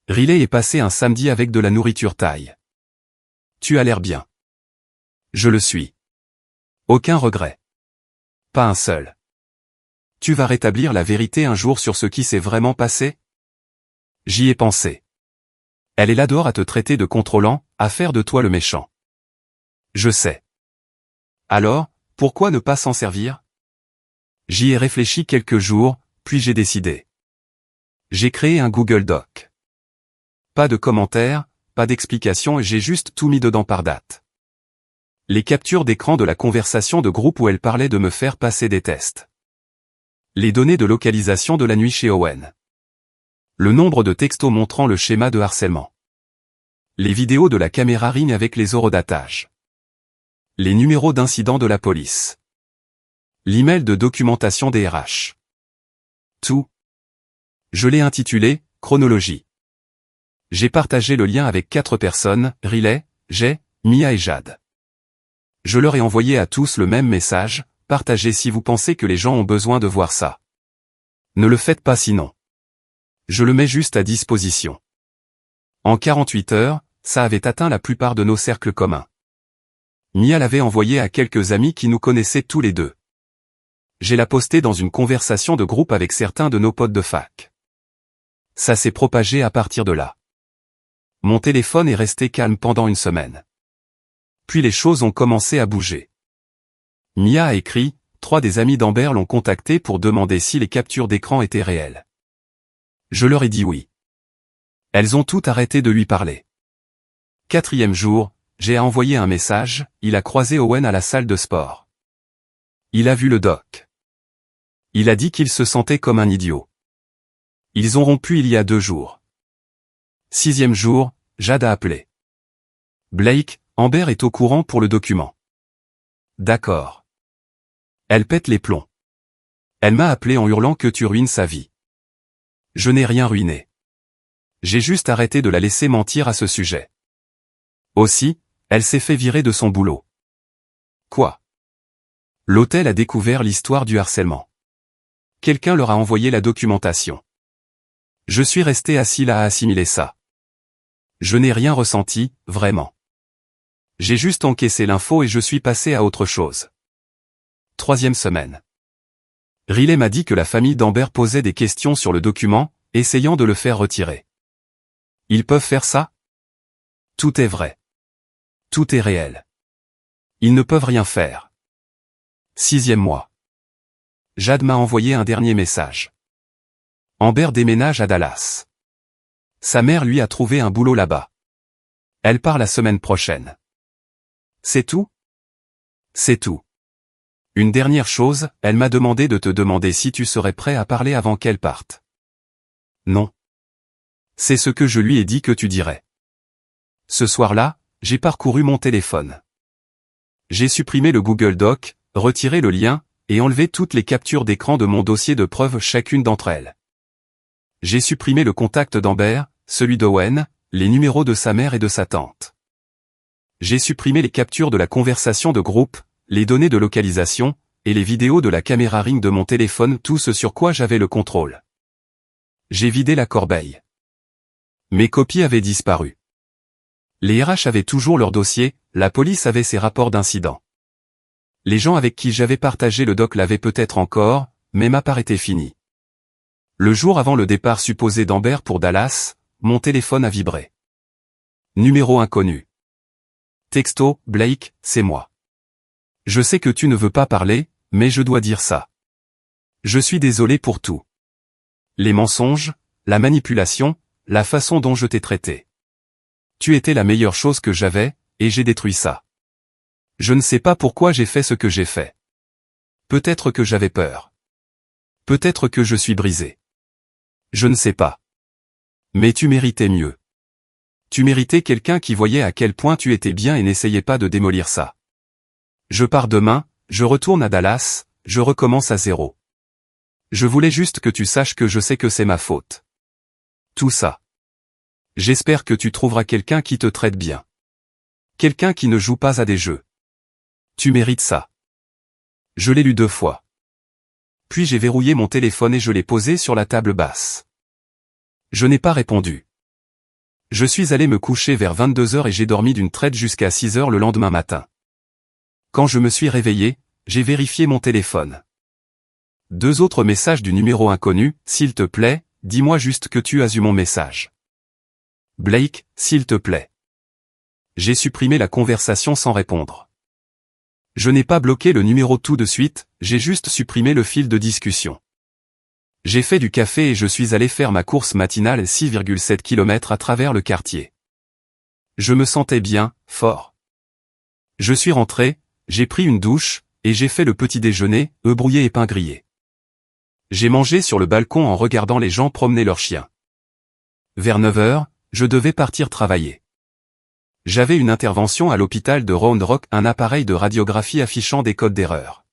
Riley est passé un samedi avec de la nourriture thaï. Tu as l'air bien. Je le suis. Aucun regret. Pas un seul. Tu vas rétablir la vérité un jour sur ce qui s'est vraiment passé? J'y ai pensé. Elle est là dehors à te traiter de contrôlant, à faire de toi le méchant. Je sais. Alors, pourquoi ne pas s'en servir? J'y ai réfléchi quelques jours, puis j'ai décidé. J'ai créé un Google Doc. Pas de commentaires, pas d'explications et j'ai juste tout mis dedans par date. Les captures d'écran de la conversation de groupe où elle parlait de me faire passer des tests. Les données de localisation de la nuit chez Owen. Le nombre de textos montrant le schéma de harcèlement. Les vidéos de la caméra Ring avec les horodatages. Les numéros d'incident de la police. L'email de documentation des RH. Tout. Je l'ai intitulé « Chronologie ». J'ai partagé le lien avec 4 personnes, Riley, Jay, Mia et Jade. Je leur ai envoyé à tous le même message, partagez si vous pensez que les gens ont besoin de voir ça. Ne le faites pas sinon. Je le mets juste à disposition. En 48 heures, ça avait atteint la plupart de nos cercles communs. Mia l'avait envoyé à quelques amis qui nous connaissaient tous les deux. J'ai la posté dans une conversation de groupe avec certains de nos potes de fac. Ça s'est propagé à partir de là. Mon téléphone est resté calme pendant une semaine. Puis les choses ont commencé à bouger. Mia a écrit, 3 des amis d'Amber l'ont contacté pour demander si les captures d'écran étaient réelles. Je leur ai dit oui. Elles ont toutes arrêté de lui parler. 4e jour, j'ai envoyé un message, il a croisé Owen à la salle de sport. Il a vu le doc. Il a dit qu'il se sentait comme un idiot. Ils ont rompu il y a 2 jours. 6e jour, Jade a appelé. Blake, Amber est au courant pour le document. D'accord. Elle pète les plombs. Elle m'a appelé en hurlant que tu ruines sa vie. Je n'ai rien ruiné. J'ai juste arrêté de la laisser mentir à ce sujet. Aussi, elle s'est fait virer de son boulot. Quoi? L'hôtel a découvert l'histoire du harcèlement. Quelqu'un leur a envoyé la documentation. Je suis resté assis là à assimiler ça. Je n'ai rien ressenti, vraiment. J'ai juste encaissé l'info et je suis passé à autre chose. 3e semaine. Riley m'a dit que la famille d'Amber posait des questions sur le document, essayant de le faire retirer. Ils peuvent faire ça? Tout est vrai. Tout est réel. Ils ne peuvent rien faire. 6e mois. Jade m'a envoyé un dernier message. Amber déménage à Dallas. Sa mère lui a trouvé un boulot là-bas. Elle part la semaine prochaine. C'est tout? C'est tout. Une dernière chose, elle m'a demandé de te demander si tu serais prêt à parler avant qu'elle parte. Non. C'est ce que je lui ai dit que tu dirais. Ce soir-là, j'ai parcouru mon téléphone. J'ai supprimé le Google Doc, retiré le lien, et enlevé toutes les captures d'écran de mon dossier de preuves chacune d'entre elles. J'ai supprimé le contact d'Amber, celui d'Owen, les numéros de sa mère et de sa tante. J'ai supprimé les captures de la conversation de groupe, les données de localisation, et les vidéos de la caméra Ring de mon téléphone, tout ce sur quoi j'avais le contrôle. J'ai vidé la corbeille. Mes copies avaient disparu. Les RH avaient toujours leur dossier, la police avait ses rapports d'incidents. Les gens avec qui j'avais partagé le doc l'avaient peut-être encore, mais ma part était finie. Le jour avant le départ supposé d'Amber pour Dallas, mon téléphone a vibré. Numéro inconnu. Texto, Blake, c'est moi. Je sais que tu ne veux pas parler, mais je dois dire ça. Je suis désolé pour tout. Les mensonges, la manipulation, la façon dont je t'ai traité. Tu étais la meilleure chose que j'avais, et j'ai détruit ça. Je ne sais pas pourquoi j'ai fait ce que j'ai fait. Peut-être que j'avais peur. Peut-être que je suis brisé. Je ne sais pas. Mais tu méritais mieux. Tu méritais quelqu'un qui voyait à quel point tu étais bien et n'essayait pas de démolir ça. Je pars demain, je retourne à Dallas, je recommence à zéro. Je voulais juste que tu saches que je sais que c'est ma faute. Tout ça. J'espère que tu trouveras quelqu'un qui te traite bien. Quelqu'un qui ne joue pas à des jeux. Tu mérites ça. Je l'ai lu 2 fois. Puis j'ai verrouillé mon téléphone et je l'ai posé sur la table basse. Je n'ai pas répondu. Je suis allé me coucher vers 22h et j'ai dormi d'une traite jusqu'à 6h le lendemain matin. Quand je me suis réveillé, j'ai vérifié mon téléphone. 2 autres messages du numéro inconnu, s'il te plaît, dis-moi juste que tu as eu mon message. Blake, s'il te plaît. J'ai supprimé la conversation sans répondre. Je n'ai pas bloqué le numéro tout de suite, j'ai juste supprimé le fil de discussion. J'ai fait du café et je suis allé faire ma course matinale 6,7 km à travers le quartier. Je me sentais bien, fort. Je suis rentré, j'ai pris une douche, et j'ai fait le petit déjeuner, œufs brouillés et pain grillé. J'ai mangé sur le balcon en regardant les gens promener leurs chiens. Vers 9h, je devais partir travailler. J'avais une intervention à l'hôpital de Round Rock, un appareil de radiographie affichant des codes d'erreur.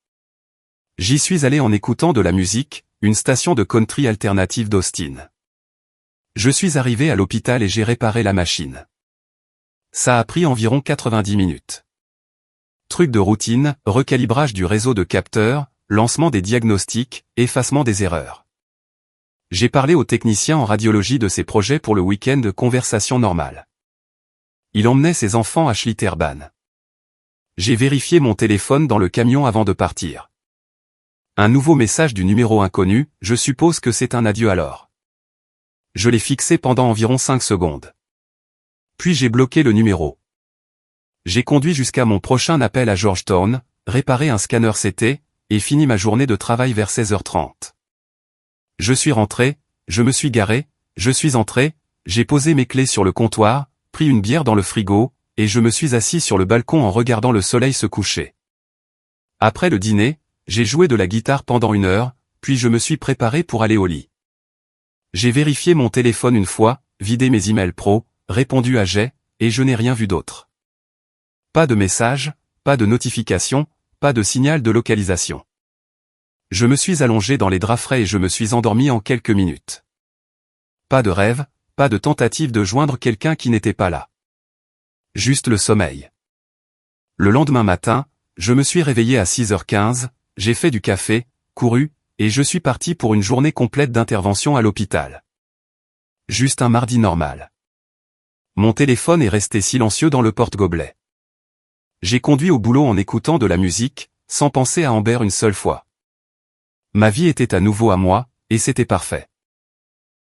J'y suis allé en écoutant de la musique, une station de country alternative d'Austin. Je suis arrivé à l'hôpital et j'ai réparé la machine. Ça a pris environ 90 minutes. Truc de routine, recalibrage du réseau de capteurs, lancement des diagnostics, effacement des erreurs. J'ai parlé au technicien en radiologie de ses projets pour le week-end de conversation normale. Il emmenait ses enfants à Schlitterbahn. J'ai vérifié mon téléphone dans le camion avant de partir. Un nouveau message du numéro inconnu, je suppose que c'est un adieu alors. Je l'ai fixé pendant environ 5 secondes. Puis j'ai bloqué le numéro. J'ai conduit jusqu'à mon prochain appel à Georgetown, réparé un scanner CT, et fini ma journée de travail vers 16h30. Je suis rentré, je me suis garé, je suis entré, j'ai posé mes clés sur le comptoir, pris une bière dans le frigo, et je me suis assis sur le balcon en regardant le soleil se coucher. Après le dîner, j'ai joué de la guitare pendant 1 heure, puis je me suis préparé pour aller au lit. J'ai vérifié mon téléphone une fois, vidé mes emails pro, répondu à j'ai, et je n'ai rien vu d'autre. Pas de message, pas de notification, pas de signal de localisation. Je me suis allongé dans les draps frais et je me suis endormi en quelques minutes. Pas de rêve, pas de tentative de joindre quelqu'un qui n'était pas là. Juste le sommeil. Le lendemain matin, je me suis réveillé à 6h15, j'ai fait du café, couru, et je suis parti pour une journée complète d'intervention à l'hôpital. Juste un mardi normal. Mon téléphone est resté silencieux dans le porte-gobelet. J'ai conduit au boulot en écoutant de la musique, sans penser à Amber une seule fois. Ma vie était à nouveau à moi, et c'était parfait.